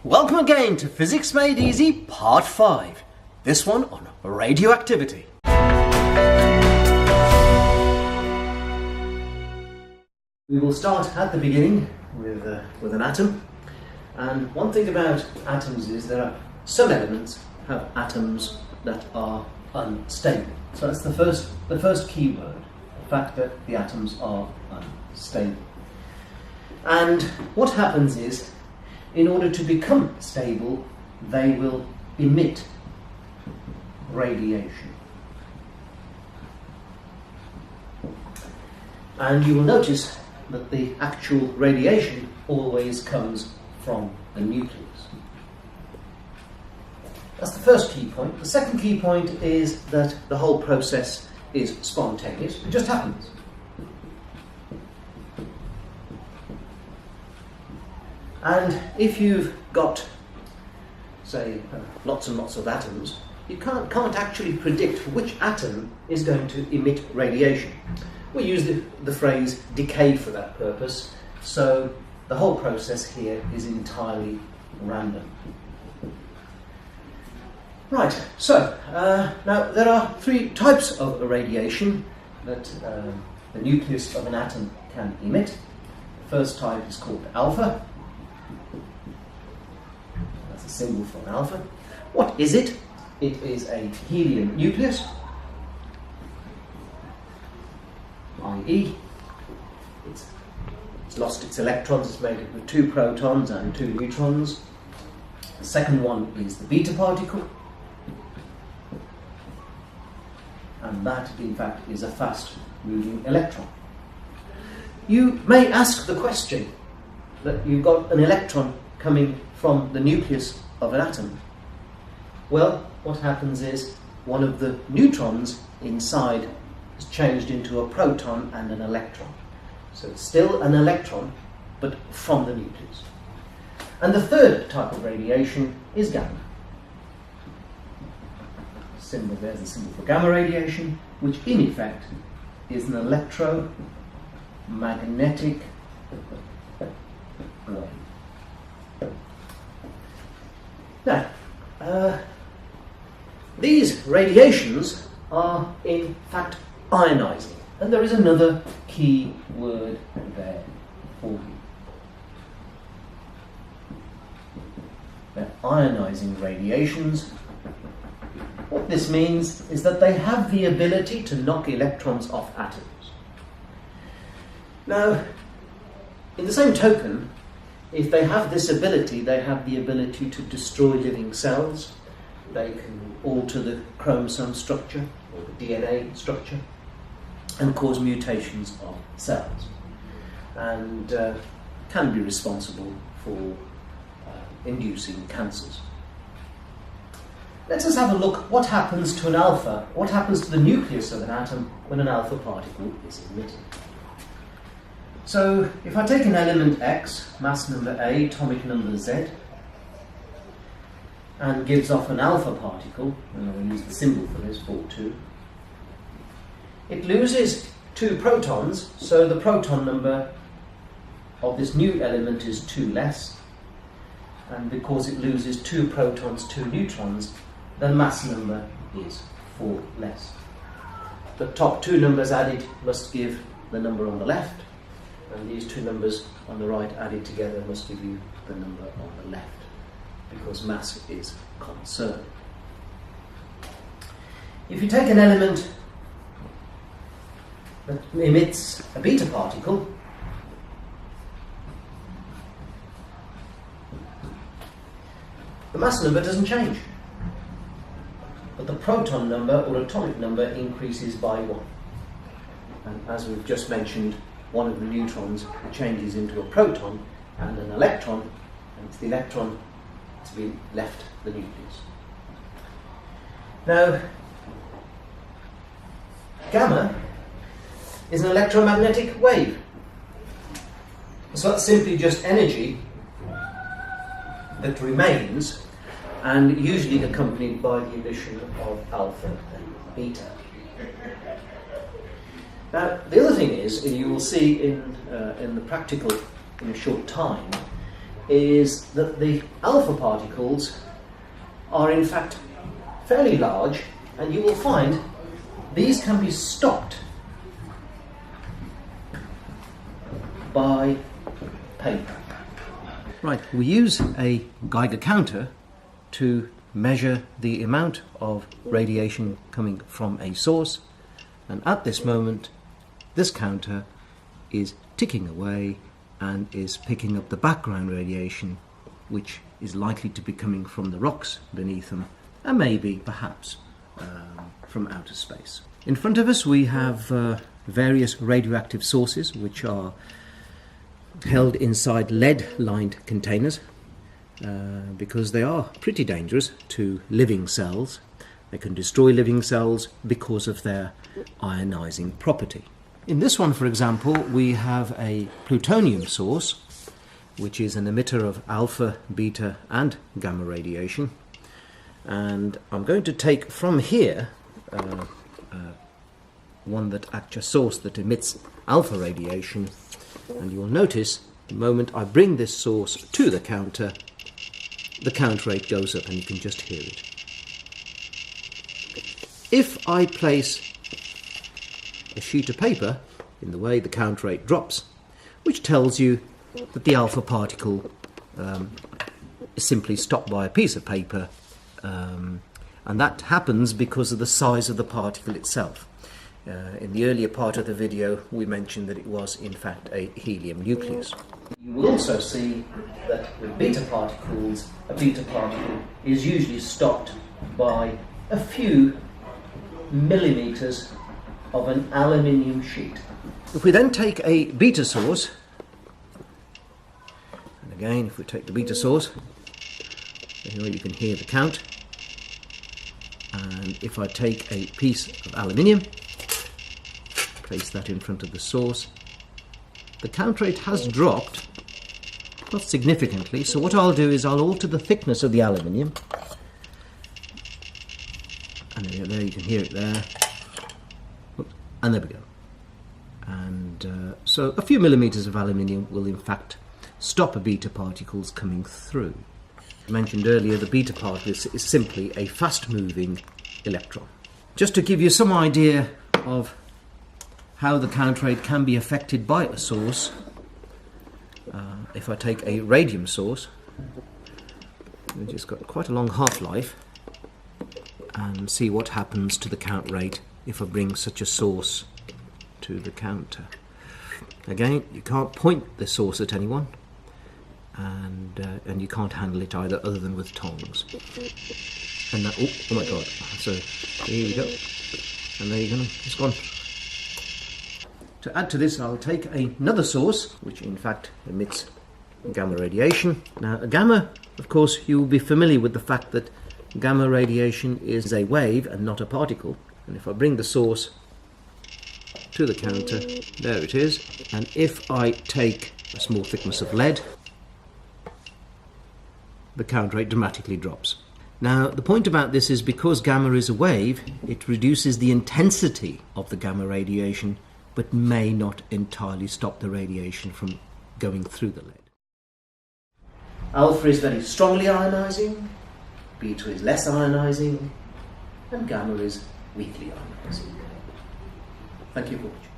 Welcome again to Physics Made Easy Part 5. This one on radioactivity. We will start at the beginning with an atom. And one thing about atoms is there are some elements have atoms that are unstable. So that's the first key word, the fact that the atoms are unstable. And what happens is, in order to become stable, they will emit radiation. And you will notice that the actual radiation always comes from the nucleus. That's the first key point. The second key point is that the whole process is spontaneous. It just happens. And if you've got, say, lots and lots of atoms, you can't actually predict which atom is going to emit radiation. We use the phrase decay for that purpose, so the whole process here is entirely random. Right, so now there are three types of radiation that the nucleus of an atom can emit. The first type is called alpha. That's a symbol for an alpha. What is it? It is a helium nucleus, i.e. it's lost its electrons. It's made up of 2 protons and 2 neutrons. The second one is the beta particle, and that in fact is a fast moving electron. You may ask the question that you've got an electron coming from the nucleus of an atom. Well, what happens is one of the neutrons inside is changed into a proton and an electron. So it's still an electron, but from the nucleus. And the third type of radiation is gamma. There's a symbol for gamma radiation, which in effect is an electromagnetic wave. Now, these radiations are in fact ionizing, and there is another key word there for you. They're ionizing radiations. What this means is that they have the ability to knock electrons off atoms. Now, in the same token, if they have this ability, they have the ability to destroy living cells. They can alter the chromosome structure or the DNA structure and cause mutations of cells, and can be responsible for inducing cancers. Let us have a look what happens to an alpha, what happens to the nucleus of an atom when an alpha particle is emitted. So, if I take an element X, mass number A, atomic number Z, and gives off an alpha particle, and I'll use the symbol for this, 4,2, it loses 2 protons, so the proton number of this new element is 2 less, and because it loses 2 protons, 2 neutrons, the mass number is 4 less. The top 2 numbers added must give the number on the left, and these 2 numbers on the right added together must give you the number on the left, because mass is conserved. If you take an element that emits a beta particle, the mass number doesn't change, but the proton number or atomic number increases by 1. And as we've just mentioned, one of the neutrons changes into a proton and an electron, and it's the electron to be left the nucleus. Now, gamma is an electromagnetic wave. So that's simply just energy that remains, and usually accompanied by the emission of alpha and beta. Now, the other thing is, you will see in the practical in a short time, is that the alpha particles are in fact fairly large, and you will find these can be stopped by paper. Right, we use a Geiger counter to measure the amount of radiation coming from a source, and at this moment this counter is ticking away and is picking up the background radiation, which is likely to be coming from the rocks beneath them, and maybe perhaps from outer space. In front of us we have various radioactive sources which are held inside lead-lined containers because they are pretty dangerous to living cells. They can destroy living cells because of their ionizing property. In this one, for example, we have a plutonium source, which is an emitter of alpha, beta and gamma radiation. And I'm going to take from here a source that emits alpha radiation, and you'll notice the moment I bring this source to the counter rate goes up and you can just hear it. If I place a sheet of paper in the way, the count rate drops, which tells you that the alpha particle is simply stopped by a piece of paper, and that happens because of the size of the particle itself. In the earlier part of the video we mentioned that it was in fact a helium nucleus. You will also see that with beta particles, a beta particle is usually stopped by a few millimeters of an aluminium sheet. If we then take a beta source, and again if we take the beta source, here you can hear the count, and if I take a piece of aluminium, place that in front of the source, the count rate has dropped, not significantly, so what I'll do is I'll alter the thickness of the aluminium, and there you can hear it there. And there we go. And so a few millimeters of aluminium will in fact stop a beta particles coming through. I mentioned earlier the beta particle is simply a fast-moving electron. Just to give you some idea of how the count rate can be affected by a source, if I take a radium source, which has got quite a long half-life, and see what happens to the count rate if I bring such a source to the counter. Again, you can't point the source at anyone, and you can't handle it either other than with tongs. And that, oh my god, so here we go, and there you go, it's gone. To add to this, I'll take another source which in fact emits gamma radiation. Now gamma, of course, you will be familiar with the fact that gamma radiation is a wave and not a particle. And if I bring the source to the counter, there it is, and if I take a small thickness of lead, the count rate dramatically drops. Now the point about this is because gamma is a wave, it reduces the intensity of the gamma radiation, but may not entirely stop the radiation from going through the lead. Alpha is very strongly ionizing, beta is less ionizing, and gamma is weakly ionizing. Thank you for watching.